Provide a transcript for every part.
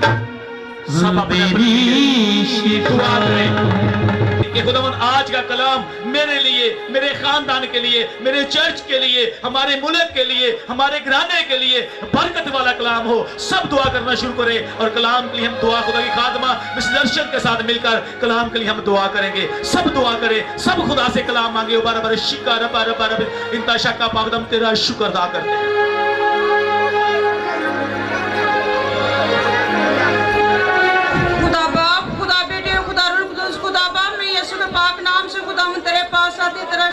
सब तेरी शिकवा कि खुदावन आज का कलाम मेरे लिए, मेरे खानदान के लिए, मेरे चर्च के लिए, हमारे मुल्क के लिए, हमारे घराने के लिए बरकत वाला कलाम हो। सब दुआ करना शुरू करें और कलाम के लिए हम दुआ खुदा की खादमा मिस दर्शन के साथ मिलकर कलाम के लिए हम दुआ करेंगे। सब दुआ करें, सब खुदा से कलाम मांगे। बार बार शिका रबा रबा रब इंता शक्का पाकदम तेरा शुक्र अदा करते हैं।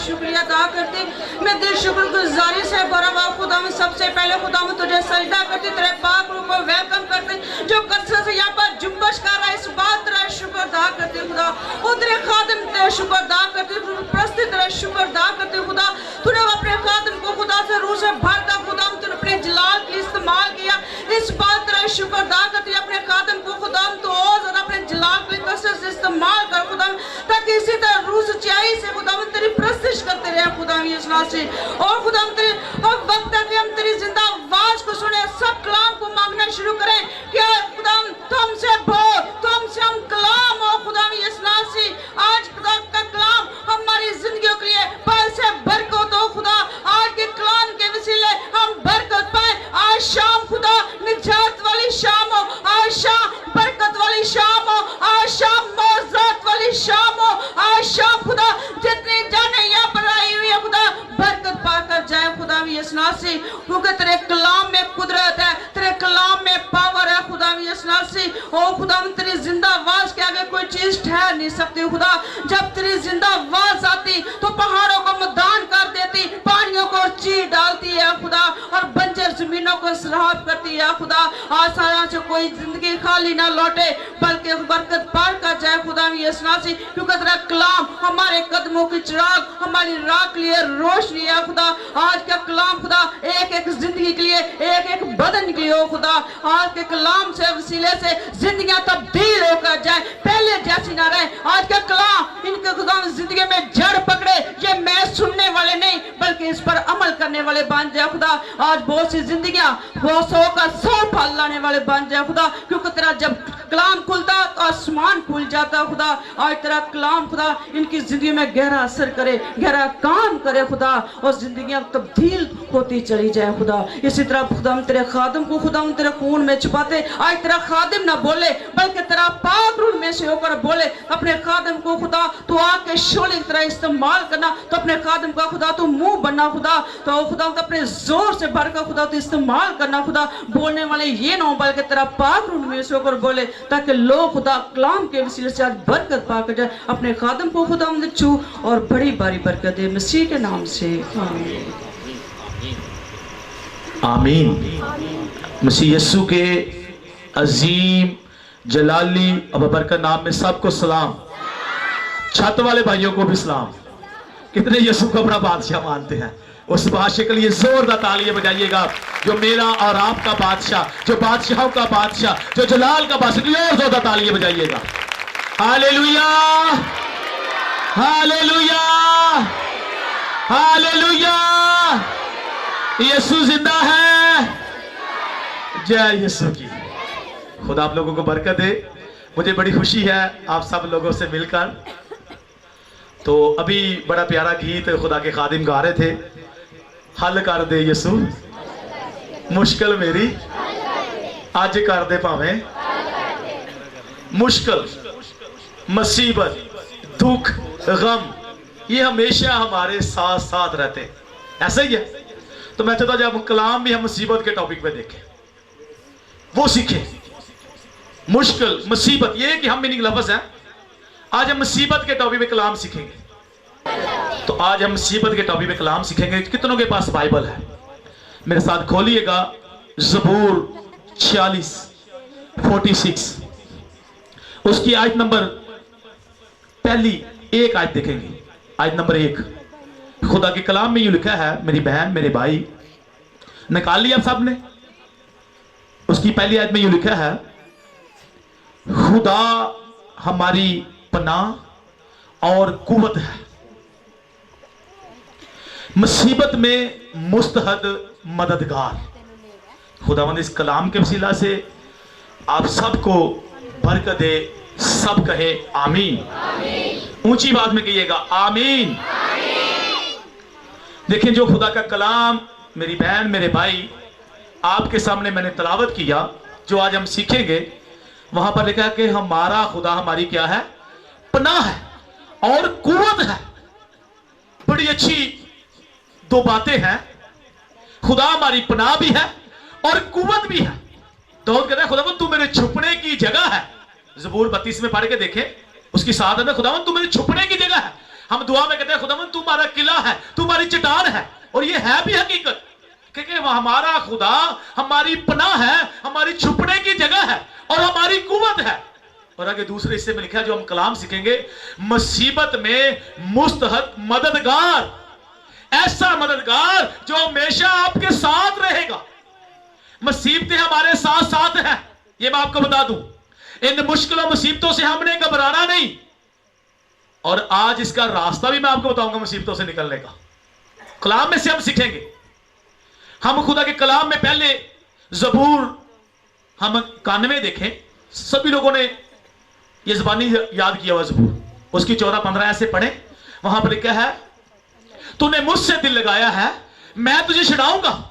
शुक्रिया अदा करते, मैं दिल शुक्र गुजारी से भरा हुआ खुदा में सबसे पहले खुदा में तुझे सजदा करती, तेरे पाक रूह को वेलकम करते जो कसरत से यहाँ पर जुम्बश कर रहा है। इस बात तेरा शुक्र अदा करते खुदा, और तेरे खादिम तेरा शुक्र अदा करते, प्रस्ती तेरा शुक्र अदा करते खुदा। तूने अपने खादिम को खुदा से रूह से भरता खुदा, तूने अपने जलाल के लिए इस्तेमाल किया। इस बात तेरा शुक्र अदा करते, अपने खादिम को खुदा तो और ज्यादा अपने जलाल के लिए कसरत से इस्तेमाल कर खुदा, ताकि इसी तरह रूह सच्चाई से खुदा तेरी प्रस्तिश करते रहे खुदा यीशु से। और खुदा तेरे अब वक्त है कि हम तेरी जिंदा आवाज को सुने, सब कलाम को मांगना शुरू करें। क्या खुदा तुमसे बोल, तुमसे हम कलाम हो खुदा यीशु से। आज खुदा का कलाम हमारी जिंदगियों के लिए पर से बरकत हो खुदा। आज के कलाम के वसीले हम बरकत पाए। आज शाम खुदा निजात वाली शाम हो, आज शाम बरकत वाली शाम हो, आज शाम मौजूद वाली शाम हो, आज शाम खुदा जितने जाने यहाँ पर आई हुई है खुदा बरकत पाकर जाए खुदा यीशु से। क्योंकि तेरे कलाम में कुदरत है, तेरे कलाम में पावर है खुदा यीशु से। ओ खुदा तेरी जिंदा आवाज के आगे कोई चीज ठहर नहीं सकती खुदा। जब तेरी जिंदा आवाज आती तो पहाड़ों को मैदान कर देती, पानियों को चीर डालती है खुदा, और बंजर जमीनों को सराब करती है खुदा। आसाना से कोई जिंदगी खाली ना लौटे बल्कि बरकत पार कर जाए खुदा यीशु से। क्योंकि तेरा कलाम हमारे कदमों की चिराग, हमारी राह के लिए रोशनी है खुदा। आज का कलाम खुदा एक एक जिंदगी के लिए, एक एक बदन के लिए हो खुदा। आज के कलाम से वसीले से जिंदगियां तब्दील होकर जाए, पहले जैसी ना रहे। आज का कलाम इनके खुदा जिंदगी में जड़ पकड़े, ये मैं सुनने वाले नहीं बल्कि इस पर अमल करने वाले बन जाए खुदा। आज बहुत सी जिंदगियां वो 100 का 100 फल लाने वाले बन जाए खुदा। क्योंकि तेरा जब कलाम खुलता तो आसमान खुल जाता खुदा। आज तेरा कलाम खुदा इनकी जिंदगी में गहरा असर करे, गहरा काम करे खुदा, और जिंदगियां तब्दील होती चली जाए खुदा। इसी तरह खुदा तेरे खादिम को खुदा तेरे खून में छुपाते। आज तेरा खादिम ना बोले बल्कि तेरा पाक रूह में से होकर बोले। अपने खादिम को खुदा तो आके शोले की तरह इस्तेमाल करना, तो अपने खादिम का खुदा तो मुंह बनना खुदा, तो खुदा तो अपने जोर से भरकर खुदा तो इस्तेमाल करना खुदा। बोलने वाले ये ना हो बल्कि तेरा पाक रूह में से होकर बोले, ताकि लोग खुदा कलाम के वसीले से आज बरकत पाकर जाए। अपने खादिम को खुदा छू और बड़ी बारी बरकत दे, मसीह के नाम से आमीन। आमीन। मसीह यीशु के अजीम जलाली और बरकत नाम में सबको सलाम। छत वाले भाइयों को भी सलाम। कितने यीशु को अपना बादशाह मानते हैं? उस बादशाह के लिए जोरदार तालियां बजाइएगा, जो मेरा और आपका बादशाह, जो बादशाहों का बादशाह, जो जलाल का बादशाह। और जोरदार तालियां बजाइएगा। Hallelujah, hallelujah, hallelujah. यीशु जिंदा है। जय यीशु की। खुदा आप लोगों को बरकत दे। मुझे बड़ी खुशी है आप सब लोगों से मिलकर। तो अभी बड़ा प्यारा गीत खुदा के खादिम गा रहे थे, हल कर दे यीशु मुश्किल मेरी आज कर दे भावें। मुश्किल, मुसीबत, दुख, गम ये हमेशा हमारे साथ साथ रहते हैं, ऐसा ही है। तो मैं चाहता हूं जब कलाम भी हम मुसीबत के टॉपिक पे देखें, वो सीखें। मुश्किल, मुसीबत, ये कि हम मीनिंग लफ्ज है। आज हम मुसीबत के टॉपिक पे कलाम सीखेंगे। तो आज हम मुसीबत के टॉपिक पे कलाम सीखेंगे। कितनों के पास बाइबल है? मेरे साथ खोलिएगा ज़बूर 46 उसकी आयत नंबर पहली एक आयत देखेंगे। आयत नंबर 1 खुदा के कलाम में यूं लिखा है, मेरी बहन मेरे भाई निकाल लिया आप सब ने। उसकी पहली आयत में यूं लिखा है, खुदा हमारी पनाह और कुव्वत है, मुसीबत में मुस्तहद मददगार। खुदावंद इस कलाम के वसीला से आप सबको बरकत दे। सब कहे आमीन। ऊंची बात में कहिएगा आमीन। देखिए, जो खुदा का कलाम मेरी बहन मेरे भाई आपके सामने मैंने तलावत किया, जो आज हम सीखेंगे, वहां पर लिखा है कि हमारा खुदा हमारी क्या है? पनाह है और कुव्वत है। बड़ी अच्छी दो बातें हैं। खुदा हमारी पनाह भी है और कुव्वत भी है। दाऊद कहता है खुदावंद तू मेरे छुपने की जगह है। ज़बूर 32 में पढ़ के देखें, उसकी साथ में खुदावंद तू मेरे छुपने की जगह है। हम दुआ में कहते हैं खुदावंद तू हमारा किला है, तू हमारी चट्टान है। और ये है भी हकीकत, क्योंकि हमारा खुदा हमारी पनाह है, हमारी छुपने की जगह है और हमारी कुव्वत है। और आगे दूसरे हिस्से में लिखा है, जो हम कलाम सीखेंगे, मुसीबत में मुस्तहक मददगार, ऐसा मददगार जो हमेशा आपके साथ रहेगा। मुसीबतें हमारे साथ साथ हैं, ये मैं आपको बता दूं। इन मुश्किलों मुसीबतों से हमने घबराना नहीं। और आज इसका रास्ता भी मैं आपको बताऊंगा मुसीबतों से निकलने का। कलाम में से हम सीखेंगे। हम खुदा के कलाम में पहले ज़बूर हम 91 देखें। सभी लोगों ने ये ज़बानी याद किया हुआ ज़बूर, उसकी 14-15 ऐसे पढ़े। वहां पर लिखा है, तूने मुझसे दिल लगाया है, मैं तुझे छुड़ाऊंगा।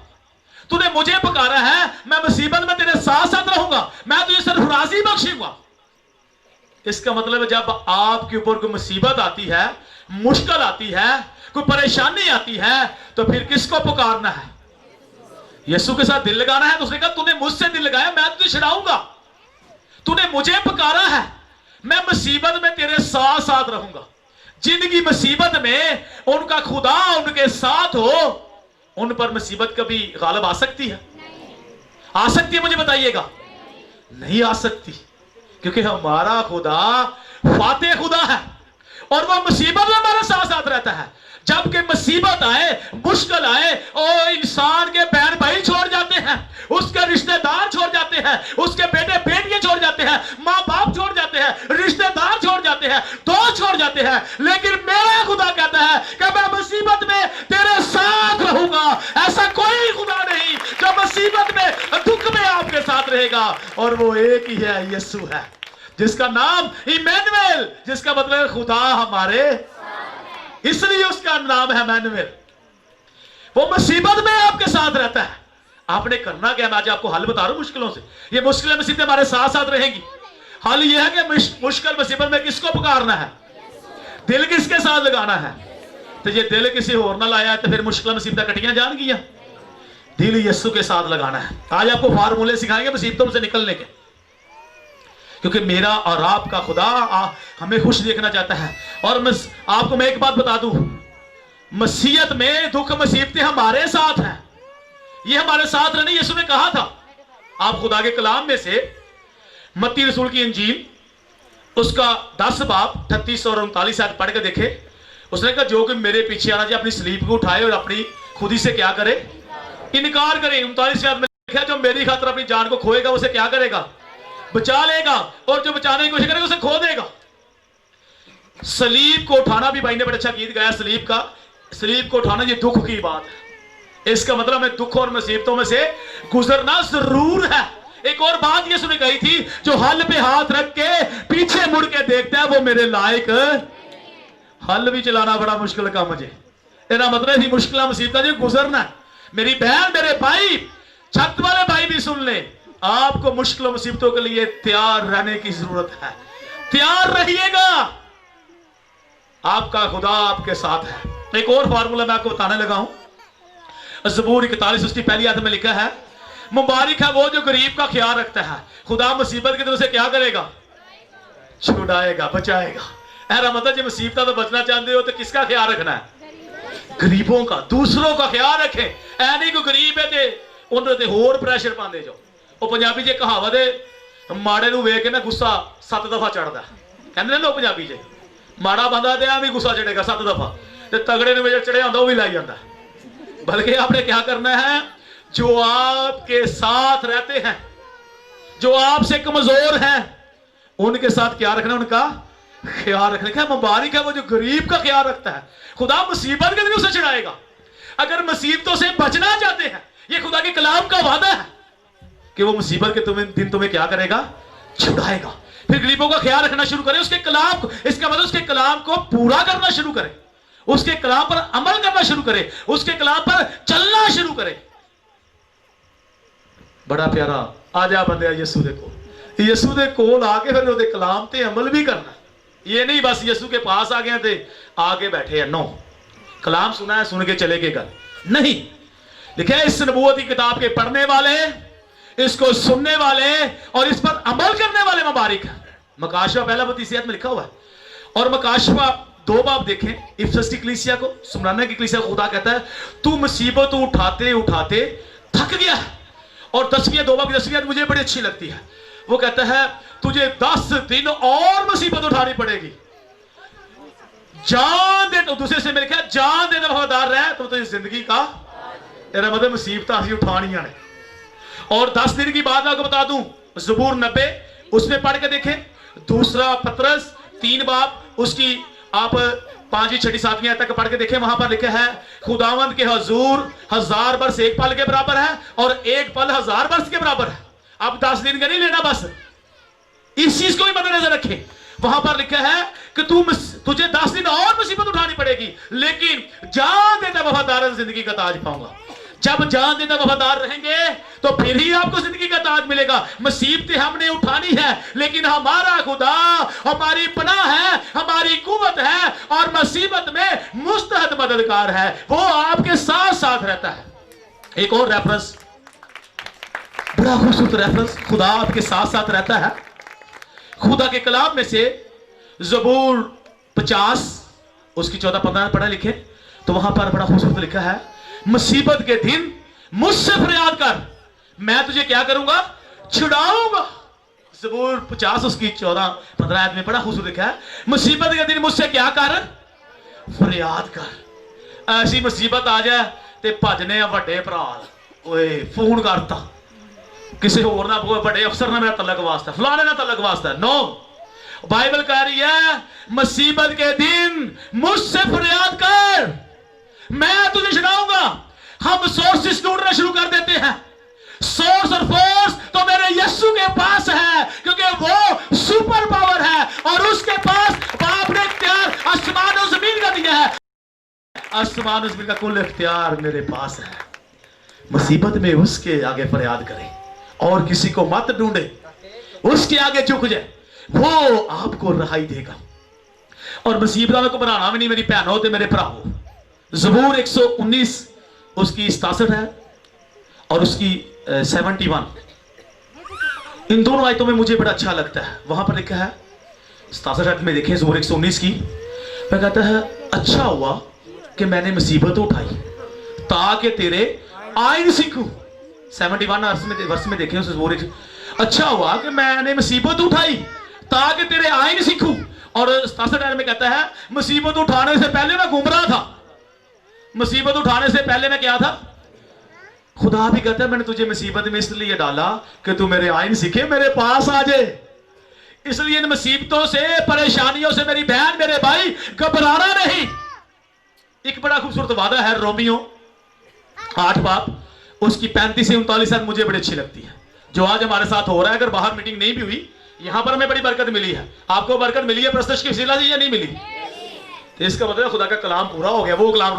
तूने मुझे पुकारा है, मैं मुसीबत में तेरे साथ साथ रहूंगा, मैं तुझे सरफराजी बख्शूंगा। इसका मतलब है जब आपके ऊपर कोई मुसीबत आती है, मुश्किल आती है, कोई परेशानी आती है, तो फिर किसको पुकारना है? यीशु के साथ दिल लगाना है। तो उसने कहा तूने मुझसे दिल लगाया, मैं तुझे छुड़ाऊंगा। तूने मुझे पुकारा है, मैं मुसीबत में तेरे साथ साथ रहूंगा। जिंदगी मुसीबत में उनका खुदा उनके साथ हो, उन पर मुसीबत कभी गालिब आ सकती है? आ सकती है? मुझे बताइएगा। नहीं आ सकती, क्योंकि हमारा खुदा फातेह खुदा है और वह मुसीबत में हमारे साथ साथ रहता है। जबकि मुसीबत आए, मुश्किल आए, और इंसान के बहन भाई छोड़ जाते हैं, उसके रिश्तेदार छोड़ जाते हैं, उसके बेटे बेटियां छोड़ जाते हैं, माँ बाप छोड़ जाते हैं, रिश्तेदार छोड़ जाते हैं, दोस्त छोड़ जाते हैं, लेकिन मेरा खुदा कहता है कि मैं मुसीबत में तेरे साथ रहूंगा। ऐसा कोई खुदा नहीं जो मुसीबत में, दुख में आपके साथ रहेगा। और वो एक ही है, यीशु है, जिसका नाम इमैनुएल, जिसका मतलब है खुदा हमारे, इसलिए उसका नाम है इमैनुएल। वो मुसीबत में आपके साथ रहता है। आपने करना क्या? मैं आज आपको हल बता रहा हूं मुश्किलों से। ये मुश्किलें मुसीबतें हमारे साथ साथ रहेंगी। हल ये है कि मुश्किल मुसीबत में किसको पुकारना है? दिल किसके साथ लगाना है? तो ये दिल किसी और ना लाया तो फिर मुश्किल मुसीबतें कटियां जान गया। दिल यीशु के साथ लगाना है। आज आपको फार्मूले सिखाएंगे मुसीबतों से निकलने के, क्योंकि मेरा और आपका खुदा हमें खुश देखना चाहता है। और आपको मैं एक बात बता दूं, मसीहत में दुख मुसीबतें हमारे साथ हैं। ये हमारे साथ रहने यीशु ने कहा था। आप खुदा के कलाम में से मत्ती रसूल की इंजील उसका 10 बाब 38 और 39 आयत पढ़ के देखे। उसने कहा जो कि मेरे पीछे आना चाहिए अपनी सलीब को उठाए और अपनी खुदी से क्या करे? इनकार करे। 39 आयत में लिखा जो मेरी खातिर अपनी जान को खोएगा उसे क्या करेगा? बचा लेगा, और जो बचाने की कोशिश करेगा उसे खो देगा। सलीब को उठाना भी भाई ने बड़ा अच्छा गीत गाया, सलीब को उठाना ये दुख की बात है। इसका मतलब हमें दुख और मुसीबतों में से गुजरना जरूर है। एक और बात यीशु ने कही थी, जो हल पे हाथ रख के पीछे मुड़ के देखता है वो मेरे लायक। हल भी चलाना बड़ा मुश्किल काम मुझे। तेरा मतलब ही मुश्किल मुसीबत जो गुजरना है। मेरी बहन मेरे भाई, छत वाले भाई भी सुन ले, आपको मुश्किल मुसीबतों के लिए तैयार रहने की जरूरत है। तैयार रहिएगा, आपका खुदा आपके साथ है। एक और फार्मूला मैं आपको बताने लगा हूं। ज़बूर 41 उसकी पहली आयत में लिखा है, मुबारक है वो जो गरीब का ख्याल रखता है। खुदा मुसीबत की तरफ से क्या करेगा? छुड़ाएगा, बचाएगा। ऐसा मतलब जो मुसीबत तो बचना चाहते हो तो किसका ख्याल रखना है? गरीबों का, दूसरों का ख्याल रखें। ऐ नहीं कोई गरीब है तो उन्होंने होर प्रेशर पाते जाओ। वो पंजाबी च कहावत है, माड़े नूं वेख के ना गुस्सा 7 दफा चढ़ता। कहते लोग पंजाबी च, माड़ा बंदा तो भी गुस्सा चढ़ेगा 7 दफा, तो तगड़े ने चढ़िया होंदा वो भी लाई जाता। बल्कि आपने क्या करना है? जो आपके साथ रहते हैं, जो आपसे कमजोर हैं, उनके साथ क्या रखना? उनका ख्याल रखने का। मुबारक है वो जो गरीब का ख्याल रखता है। खुदा मुसीबत के दिन उसे छुड़ाएगा। अगर मुसीबतों से बचना चाहते हैं, ये खुदा के कलाम का वादा है। कि वो मुसीबत के दिन तुम्हें क्या करेगा, छुड़ाएगा। फिर गरीबों का ख्याल रखना शुरू करें, उसके कलाम को, इसका मतलब उसके कलाम को पूरा करना शुरू करें, उसके कलाम पर अमल करना शुरू करें, उसके कलाम पर चलना शुरू करें। बड़ा प्यारा आ जा बंदे यीशु दे कोल, यीशु दे कोल आके फिर ਉਹਦੇ कलाम ते अमल भी करना। ये नहीं बस यीशु के पास आ गए थे आगे बैठे हैं, नो, कलाम सुना है सुन के चले गए घर, नहीं। लिखा है इस नबूवत की किताब के पढ़ने वाले, इसको सुनने वाले और इस पर अमल करने वाले मुबारक है। मकाशवा पहला बत्ती सेहत में लिखा हुआ है। और मकाशवा 2 बाब देखें, इफिसस की कलीसिया को, सुमराना की कलीसिया को खुदा कहता है तू मुसीबत उठाते उठाते थक गया है। और 10वीं 2 बाब की 10वीं मुझे बड़ी अच्छी लगती है, वो कहता है तुझे 10 दिन और मुसीबत उठानी पड़ेगी, जान दे, तो दूसरे से मिलकर जान देना वफादार रहे तो तुझे जिंदगी का, तेरा मतलब मुसीबत असी उठानियां ने। और 10 दिन की बात आपको बता दूं, ज़बूर 90 उसमें पढ़ के देखें, दूसरा पतरस 3 बाब उसकी आप 5वीं 6वीं 7वीं आयत तक पढ़ के देखें, वहां पर लिखा है खुदावंद के हुजूर 1000 वर्ष एक पल के बराबर है और एक पल 1000 वर्ष के बराबर है। अब 10 दिन का नहीं लेना, बस इस चीज को भी मद्देनजर रखें। वहां पर लिखा है कि तुझे 10 दिन और मुसीबत उठानी पड़ेगी, लेकिन जान देना वफादार जिंदगी का ताज पाऊंगा। जब जान देना वफादार रहेंगे तो फिर ही आपको जिंदगी का ताज मिलेगा। मुसीबतें हमने उठानी है, लेकिन हमारा खुदा हमारी पनाह है, हमारी कुव्वत है और मुसीबत में मुस्तहद मददगार है, वो आपके साथ साथ रहता है। एक और रेफरेंस, बड़ा खूबसूरत रेफरेंस, खुदा आपके साथ साथ रहता है। खुदा के कलाम में से ज़बूर 50 उसकी 14-15 पढ़ा लिखे तो वहां पर बड़ा खूबसूरत लिखा है मुसीबत के दिन मुझसे फरियाद कर, मैं तुझे क्या करूंगा, छुड़ाऊंगा। ज़बूर 50 उसकी 14-15 आयत में बड़ा खूबसूरत लिखा है मुसीबत के दिन मुझसे क्या कर, फरियाद कर। ऐसी मुसीबत आ जाए ते भजने वड्डे भरा ओए फोन करता किसी होर ना, बड़े अफसर ना मेरा तलक वास्ता, फलाने ना तलक वास्ता, नो। बाइबल कह रही है मुसीबत के दिन मुझसे फरियाद कर, मैं तुझे छुड़ाऊंगा। हम सोर्सेस ढूंढना शुरू कर देते हैं, सोर्स और फोर्स तो मेरे यीशु के पास है, क्योंकि वो सुपर पावर है और उसके पास बाप ने इख्तियार आसमान और जमीन का दिया है, आसमान और जमीन का कुल इख्तियार मेरे पास है। मुसीबत में उसके आगे फरियाद करें और किसी को मत ढूंढे, उसके आगे झुक जाए, वो आपको रहाई देगा। और मुसीबतों को बनाना भी नहीं मेरी बहनों ते मेरे भराओ। ज़बूर 119 उसकी 67 है और उसकी 71, इन दोनों आयतों में मुझे बड़ा अच्छा लगता है। वहां पर लिखा है 67 आयत में देखें ज़बूर 119 की, वह कहता है अच्छा हुआ कि मैंने मुसीबत उठाई ताकि तेरे आइन सीखूं। 71 वर्ष में देखें ज़बूर, अच्छा हुआ कि मैंने मुसीबत उठाई ताकि तेरे आइन सीखूं। और 67 में कहता है मुसीबत उठाने से पहले मैं घूम रहा था, मुसीबत उठाने से पहले मैं क्या था। खुदा भी कहता है मैंने तुझे मुसीबत में इसलिए डाला कि तू मेरे आइन सीखे, मेरे पास आ जाए। इसलिए इन मुसीबतों से, परेशानियों से मेरी बहन मेरे भाई घबराना नहीं। एक बड़ा खूबसूरत वादा है रोमियो 8 बाब उसकी 35 से 39 मुझे बड़ी अच्छी लगती है, जो आज हमारे साथ हो रहा है। अगर बाहर मीटिंग नहीं भी हुई, यहां पर हमें बड़ी बरकत मिली है। आपको बरकत मिली है प्रस्तुत की वसीला से या नहीं मिली? तो इसका मतलब खुदा का कलाम पूरा हो गया। वो कलाम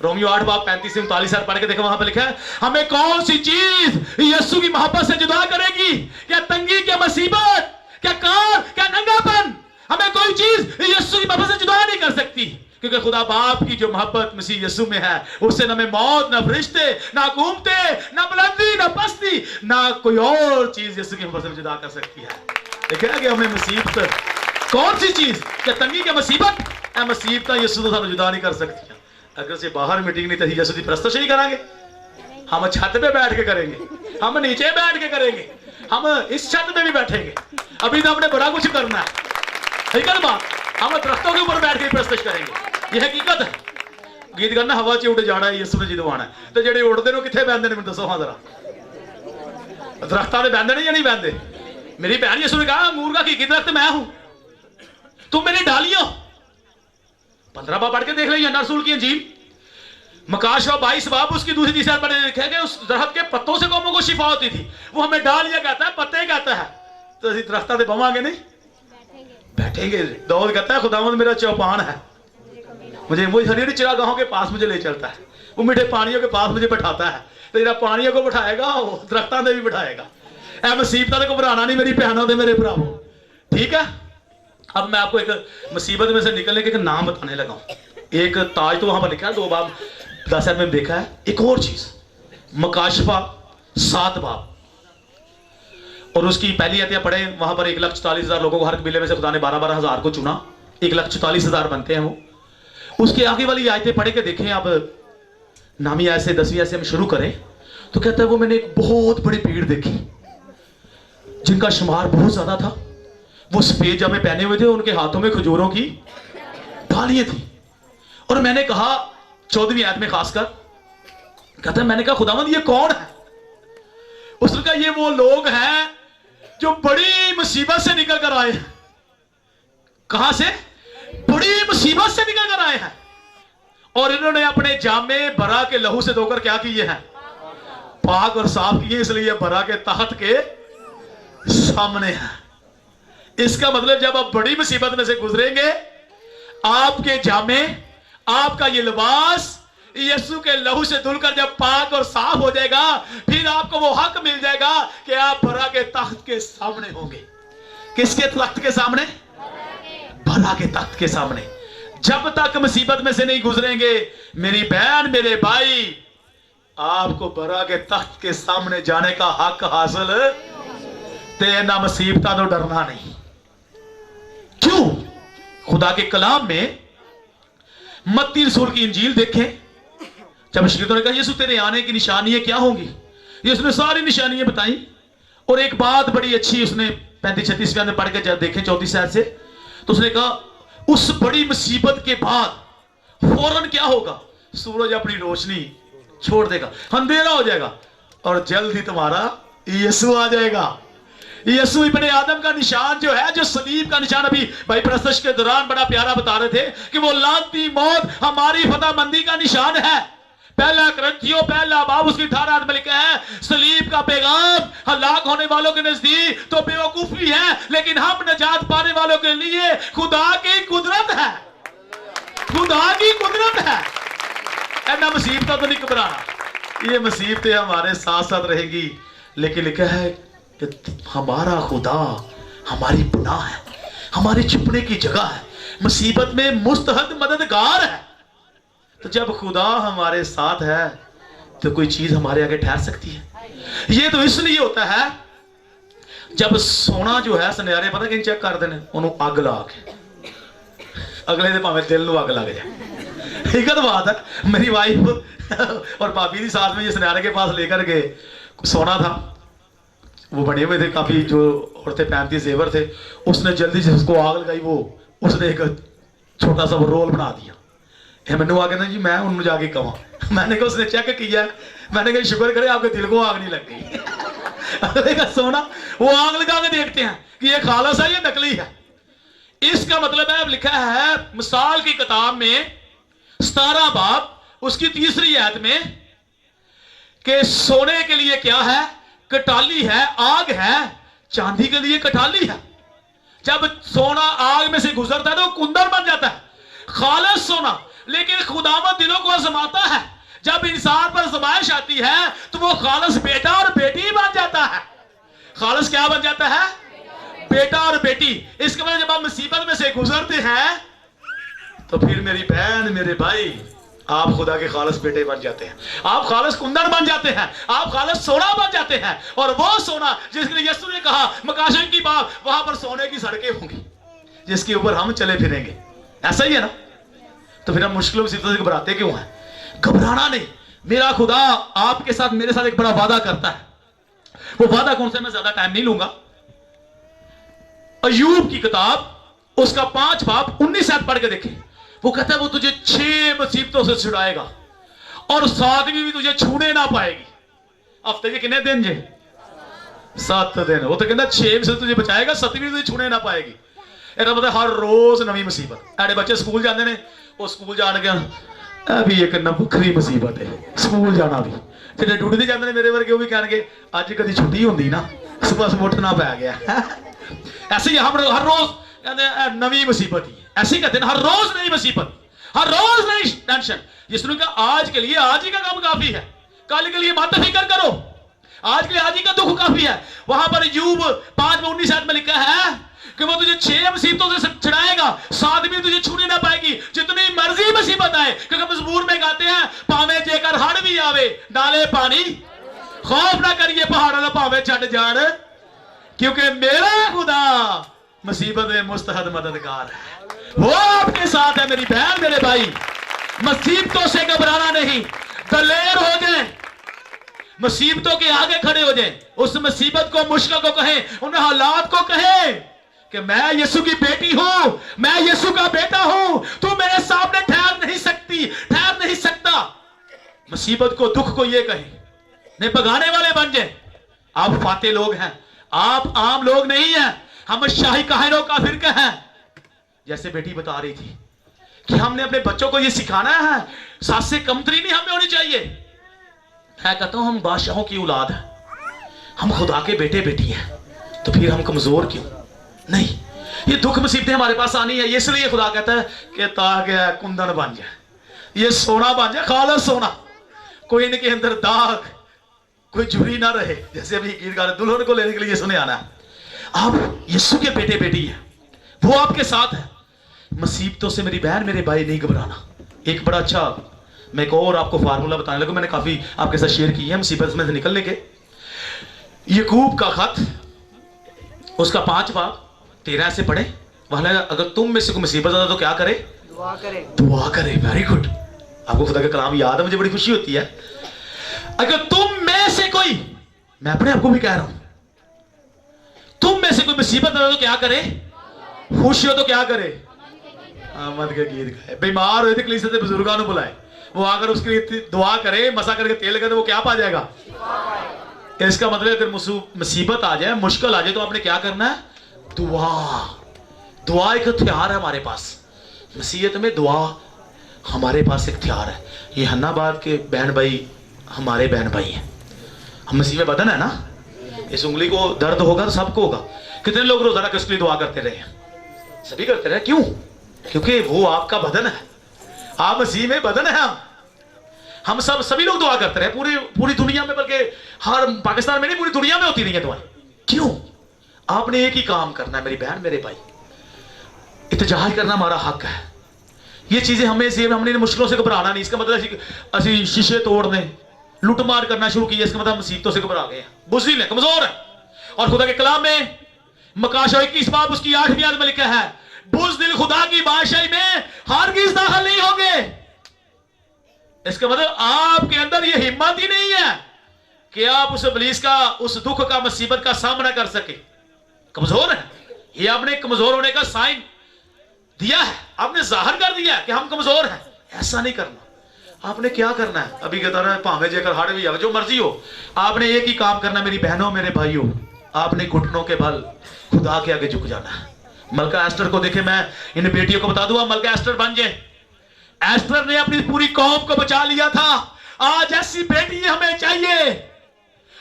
रोमियो 8 बाब 35 से 39 पढ़ के देखो, वहां पर लिखा है हमें कौन सी चीज यीशु की मोहब्बत से जुदा करेगी? क्या तंगी, क्या मुसीबत, क्या कार, क्या नंगापन? हमें कोई चीज यीशु की मोहब्बत से जुदा नहीं कर सकती, क्योंकि खुदा बाप की जो मोहब्बत मसीह यीशु में है, उससे न में मौत, न फरिश्ते, न घूमते, न बुलंदी, न पस्ती, न कोई और चीज यीशु की मोहब्बत से जुदा कर सकती है। देखा कि हमें मुसीबत कौन सी चीज, क्या तंगी, क्या मुसीबत? मुसीबत यीशु तो सानू जुदा नहीं कर सकती। अगर से बाहर मीटिंग नहीं तो यीशु की प्रस्तुत नहीं करांगे, हम छत पे बैठ के करेंगे, हम नीचे बैठ के करेंगे, हम इस छत पे भी बैठेंगे। अभी तो हमने बड़ा कुछ करना है, ठीक है बात। हम दरख्तों के ऊपर बैठ के प्रस्तुत करेंगे, यह हकीकत है। गीत गाना हवा च उड़ जाना है यीशु ने जदों आना है। तो जेडे उड़ते ने कित्थे बहंदे ने मैनूं दसो हां जरा, दरख्तां ते बहंदे ने या नहीं बहंदे? मेरी बहन यीशु ने कहा अंगूर का हकीकी दरख्त मैं हूं, तुम मेरी डालियों। 15 बार पढ़ के देख लो यूहन्ना रसूल की इंजील। मकाशवा 22 बाब उसकी दूसरी तीसरी आयत पढ़े लिखे कि उस दरख्त के पत्तों से कौमों को शिफा होती थी। वो हमें डालियां कहता है, पत्ते कहता है, तो ਅਸੀਂ ਦਰਖਤਾਂ ਤੇ ਬਵਾਂਗੇ नहीं, बैठेंगे। दाऊद कहता है खुदावंद मेरा चौपान है, मुझे वो हरी चिरागाहों के पास मुझे ले चलता है, वो मीठे पानियों के पास मुझे बैठाता है। तो जरा पानियों को बैठाएगा वो दरख्तां से भी बैठाएगा। ऐ मुसीबत को घबराना नहीं मेरी बहनों से मेरे भरावों, ठीक है। अब मैं आपको एक मुसीबत में से निकलने के एक नाम बताने लगा हूं। एक ताज तो वहां पर लिखा है 2 बाब 10 में देखा है। एक और चीज मकाशफा 7 बाब और उसकी पहली आयतें पढ़े, वहां पर 1,44,000 लोगों को हर कबीले में से खुदा ने 12-12 हज़ार को चुना, 1,44,000 बनते हैं वो। उसके आगे वाली आयतें पढ़े के देखें। अब नामी आयत से 10वीं आयत से हम शुरू करें तो कहता है वो मैंने एक बहुत बड़ी भीड़ देखी जिनका शुमार बहुत ज्यादा था। वो सफेद जामे पहने हुए थे, उनके हाथों में खजूरों की डालियां थी। और मैंने कहा 14वीं आयत में खासकर कहता है मैंने कहा खुदावंद ये कौन है? उसने कहा ये वो लोग हैं जो बड़ी मुसीबत से निकल कर आए हैं। कहां से? बड़ी मुसीबत से निकल कर आए हैं और इन्होंने अपने जामे बरा के लहू से धोकर क्या किए हैं? पाक और साफ किए, इसलिए बरा के तहत के सामने है। इसका मतलब जब आप बड़ी मुसीबत में से गुजरेंगे, आपके जामे, आपका ये लिबास यीशु के लहू से धुलकर जब पाक और साफ हो जाएगा, फिर आपको वो हक मिल जाएगा कि आप बरा के तख्त के सामने होंगे। किसके तख्त के सामने? बरा के तख्त के सामने। जब तक मुसीबत में से नहीं गुजरेंगे मेरी बहन मेरे भाई, आपको बरा के तख्त के सामने जाने का हक हासिल ते ना मुसीबत तो डरना नहीं। क्यों? खुदा के कलाम में मत्ती रसूल की इंजील देखें, जब शरीतों ने कहा यीशु तेरे आने की निशानियां क्या होंगी, यीशु ने सारी निशानियां बताई। और एक बात बड़ी अच्छी उसने 35-36 में पढ़ के जब देखें 34 आयत से, तो उसने कहा उस बड़ी मुसीबत के बाद फौरन क्या होगा? सूरज अपनी रोशनी छोड़ देगा, अंधेरा हो जाएगा और जल्द ही तुम्हारा यीशु आ जाएगा। यीशु इब्ने आदम का निशान जो है, जो सलीब का निशान, अभी भाई प्रस्तुत के दौरान बड़ा प्यारा बता रहे थे कि वो लानती मौत हमारी फतहमंदी का निशान है। पहला ग्रंथियों पहला बाब उसकी 18 में लिखा है सलीब का पैगाम हलाक होने वालों के नजदीक तो बेवकूफी है, लेकिन हम नजात पाने वालों के लिए खुदा की कुदरत है। खुदा की कुदरत है। ऐना मुसीबत तो नहीं घबराना, ये मुसीबतें हमारे साथ साथ रहेंगी, लेकिन लिखा है कि हमारा खुदा हमारी पनाह है, हमारे छिपने की जगह है, मुसीबत में मुस्तहद मददगार है। तो जब खुदा हमारे साथ है तो कोई चीज हमारे आगे ठहर सकती है? ये तो इसलिए होता है जब सोना जो है सुनहरे पता कि चेक कर देने उन्होंने अग ला के अगले दिन भावे दिल को अग लग जाए। ठीक है, तो बात है। मेरी वाइफ और भाभी भी साथ में ये सुनहरे के पास लेकर गए, सोना था, वो बने हुए थे काफी, जो औरतें पहनती जेवर थे। उसने जल्दी से उसको आग लगाई, वो उसने एक छोटा सा वो रोल बना दिया। मैंने आगे ना जी मैं उन्होंने जाके कहा, मैंने कहा उसने चेक किया, मैंने कहा शुक्र करे आपके दिल को आग नहीं लग गई। अगले का सोना वो आग लगा के देखते हैं कि ये खालस है ये नकली है। इसका मतलब है, लिखा है मिसाल की किताब में 17 बाब उसकी 3री आयत में कि सोने के लिए क्या है? कटाली है, आग है, चांदी के लिए कटाली है। जब सोना आग में से गुजरता है तो कुंदन बन जाता है, खालस सोना। लेकिन खुदावंद दिलों को आजमाता है, जब इंसान पर आजमाइश आती है तो वो खालस बेटा और बेटी बन जाता है। खालस क्या बन जाता है? बेटा और बेटी। इसके बाद जब आप मुसीबत में से गुजरते हैं तो फिर मेरी बहन मेरे भाई आप खुदा के खालस बेटे बन जाते हैं, आप खालस कुंदन बन जाते हैं, आप खालस सोना बन जाते हैं। और वो सोना जिसके लिए यीशु ने कहा मकाशम की बात, वहां पर सोने की सड़कें होंगी जिसके ऊपर हम चले फिरेंगे। ऐसा ही है ना? तो फिर हम मुश्किलों मुसीबतों से घबराते क्यों हैं? घबराना नहीं। मेरा खुदा आपके साथ मेरे साथ एक बड़ा वादा करता है। वो वादा कौन सा, मैं ज्यादा टाइम नहीं लूंगा। अय्यूब की किताब उसका 5 बाब 19 आयत पढ़ के देखें। वो कहता है वो तुझे 6 मुसीबतों से छुड़ाएगा और 7वीं भी तुझे छूने ना पाएगी। हफ्ते के कितने दिन जे? 7 दिन। वो तो कहता 6 से तुझे बचाएगा, 7वीं तुझे छूने ना पाएगी। मतलब हर रोज नवी मुसीबत। ऐडे बच्चे स्कूल जाते हैं, वो स्कूल जान के अभी एक नवखरी मुसीबत है स्कूल जाना भी ਜਿਹੜੇ ਡਿਊਟੀ ਤੇ ਜਾਂਦੇ ਨੇ ਮੇਰੇ ਵਰਗੇ ਉਹ ਵੀ ਕਹਿਣਗੇ ਅੱਜ ਕਦੀ ਛੁੱਟੀ ਹੁੰਦੀ ਨਾ ਸੁਬਹ ਸੁਬਹ ਉੱਠਣਾ ਪੈ ਗਿਆ ऐसे ही हम हर रोज कहते हैं नवी मुसीबत ही ऐसे ही कहते हैं हर रोज नई मुसीबत हर रोज नई टेंशन जिसने कहा आज के लिए आज ही का काम काफी है कल के लिए मत फिक्र करो आज के लिए आज ही का दुख काफी है वहां पर यूब 5:19 में लिखा है कि वो तुझे 6 मुसीबतों से छुड़ाएगा 7 भी तुझे छूने ना पाएगी जितनी मर्जी मुसीबत आए क्योंकि मजबूर में गाते हैं पावे जेकर हड़ भी आवे डाले पानी खौफ ना करिए पहाड़ों का पावे छट जान क्योंकि मेरा खुदा मुसीबत में मुस्तहद मददगार है वो आपके साथ है मेरी बहन मेरे भाई मुसीबतों से घबराना नहीं दलेर हो जाए मुसीबतों के आगे खड़े हो जाए उस मुसीबत को मुश्किल को कहें उन हालात को कहें कि मैं यीशु की बेटी हूं मैं यीशु का बेटा हूं तू मेरे सामने ठहर नहीं सकती ठहर नहीं सकता मुसीबत को दुख को ये कहें नहीं भगाने वाले बन जाए आप फाते लोग हैं आप आम लोग नहीं हैं हम शाही काहिरों का फिरका है जैसे बेटी बता रही थी कि हमने अपने बच्चों को ये सिखाना है सासे कमतरी नहीं हमें होनी चाहिए मैं कहता हूं हम बादशाहों की औलाद है हम खुदा के बेटे बेटी हैं तो फिर हम कमजोर क्यों नहीं ये दुख मुसीबतें हमारे पास आनी है इसलिए खुदा कहता है कि ताकि कुंदन बन जाए ये सोना बन जाए खालस सोना कोई इनके अंदर दाग कोई झुरी ना रहे जैसे अभी गीत गा रहे दुल्हन को लेने के लिए सुने आना आप यीशु के बेटे बेटी है वो आपके साथ है मुसीबतों से मेरी बहन मेरे भाई नहीं घबराना एक बड़ा अच्छा मैं एक और आपको फार्मूला बताने लगा मैंने काफी आपके साथ शेयर की है मुसीबत में से निकलने के यकूब का खत उसका 5 बाब 13 से पढ़े वहां अगर तुम में से कोई मुसीबत आता तो क्या करे दुआ करे वेरी गुड आपको खुदा का कलाम याद है मुझे बड़ी खुशी होती है अगर तुम में से कोई मैं अपने आप को भी कह रहा हूं तुम में से कोई मुसीबत आता तो क्या करे खुशी हो तो क्या करे आमद के गीत गाए बीमार हुए थे कलीसिया से बुजुर्गों ने बुलाए वो आकर उसके लिए दुआ करे मसा करके तेल लगे तो वो क्या पा जाएगा इसका मतलब अगर मुसीबत आ जाए मुश्किल आ जाए तो आपने क्या करना है दुआ दुआ एक हथियार है हमारे पास मसीहत में दुआ हमारे पास एक हथियार है ये हन्नाबाद के बहन भाई हमारे बहन भाई हैं हम मसीह में बदन है ना इस उंगली को दर्द होगा तो सबको होगा कितने लोग रोजाना किसके लिए दुआ करते रहे सभी करते रहे क्यों क्योंकि वो आपका बदन है आप मसीह में बदन है हम सब सभी लोग दुआ करते रहे पूरी दुनिया में बल्कि हर पाकिस्तान में नहीं पूरी दुनिया में होती नहीं है दुआ क्यों आपने एक ही काम करना है मेरी बहन मेरे भाई इत्तेजाज करना हमारा हक है ये चीजें हमें से हमने मुश्किलों से घबराना नहीं इसका मतलब असि शीशे तोड़ने लुटमार करना शुरू की इसका मतलब मुसीबतों से घबरा गए बुज़दिल है कमजोर है और खुदा के कलाम में मकाशा 21 बाब उसकी 8वीं आयत में लिखा है बुज़दिल खुदा की बादशाही में हरगिज़ दाखिल नहीं होंगे इसका मतलब आपके अंदर ये हिम्मत ही नहीं है कि आप उस इब्लीस का उस दुख का मुसीबत का सामना कर सके कमजोर है ये आपने कमजोर होने का साइन दिया है आपने जाहिर कर दिया है कि हम कमजोर हैं ऐसा नहीं करना आपने क्या करना है अभी कहता है भावे जेकर हड़ भी आवे जो मर्जी हो आपने एक ही काम करना मेरी बहनों मेरे भाइयों आपने घुटनों के बल खुदा के आगे झुक जाना है मलका एस्टर को देखे मैं इन बेटियों को बता दूंगा मलका एस्टर बन जाए एस्टर ने अपनी पूरी कौम को बचा लिया था आज ऐसी बेटी हमें चाहिए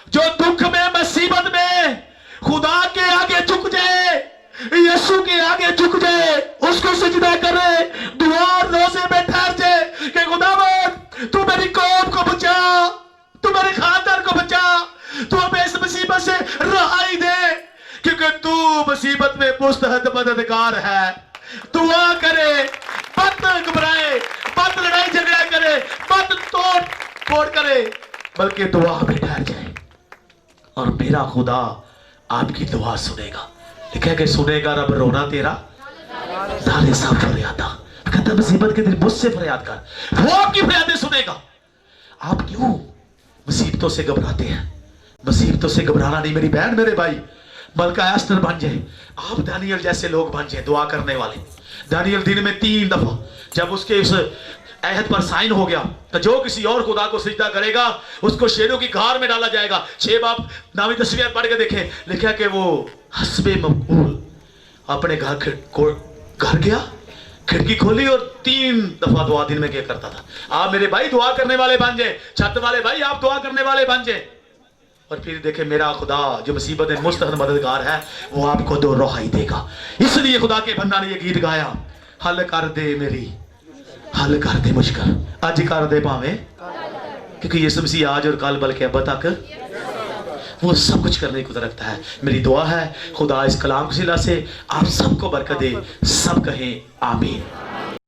जो दुख में मुसीबत में खुदा के आगे झुक जाए यीशु के आगे झुक जाए उसको सजदा करे दुआ रोजे में ठहर जाए कि खुदावंद तू मेरी कौम को बचा तू मेरे खानदान को बचा तू हमें इस मुसीबत से रहाई दे क्योंकि तू मुसीबत में मुस्तहद मददगार है दुआ करे मत घबराए मत लड़ाई झगड़ा करे मत तोड़ फोड़ करे बल्कि दुआ में ठहर जाए और मेरा खुदा आपकी दुआ सुनेगा लिखा है कि सुनेगा रब रोना तेरा तारे साफ फरियादा कहता मुसीबत के दिन मुझसे फरियाद कर वो आपकी फरियादें सुनेगा आप क्यों मुसीबतों से घबराते हैं मुसीबतों से घबराना नहीं मेरी बहन मेरे भाई मलका एस्टर बन जाए आप दानियल जैसे लोग बन जाए दुआ करने वाले दानियल दिन में 3 दफा जब उसके उस अहद पर साइन हो गया तो जो किसी और खुदा को सिजदा करेगा उसको शेरों की घार में डाला जाएगा 6 बाब नामी तस्वीर पढ़ के देखें लिखा कि वो हस्बे मकबूल अपने घर गया खिड़की खोली और 3 दफा दुआ दिन में क्या करता था, आप मेरे भाई दुआ करने वाले बन जाए, छत वाले भाई आप दुआ करने वाले बन जाए। और फिर देखे मेरा खुदा जो मुसीबत में मुस्तहद मददगार है वो आपको दो रहाई देगा। इसलिए खुदा के बंदा ने ये गीत गाया, हल कर दे मेरी, हल कर दे मुश्किल, आज कर दे पावे, क्योंकि यीशु मसीह आज और कल बल्कि अब तक वो सब कुछ करने की कुदरत रखता है। मेरी दुआ है खुदा इस कलाम के सिला से आप सबको बरकत दे, सब कहें आमीन।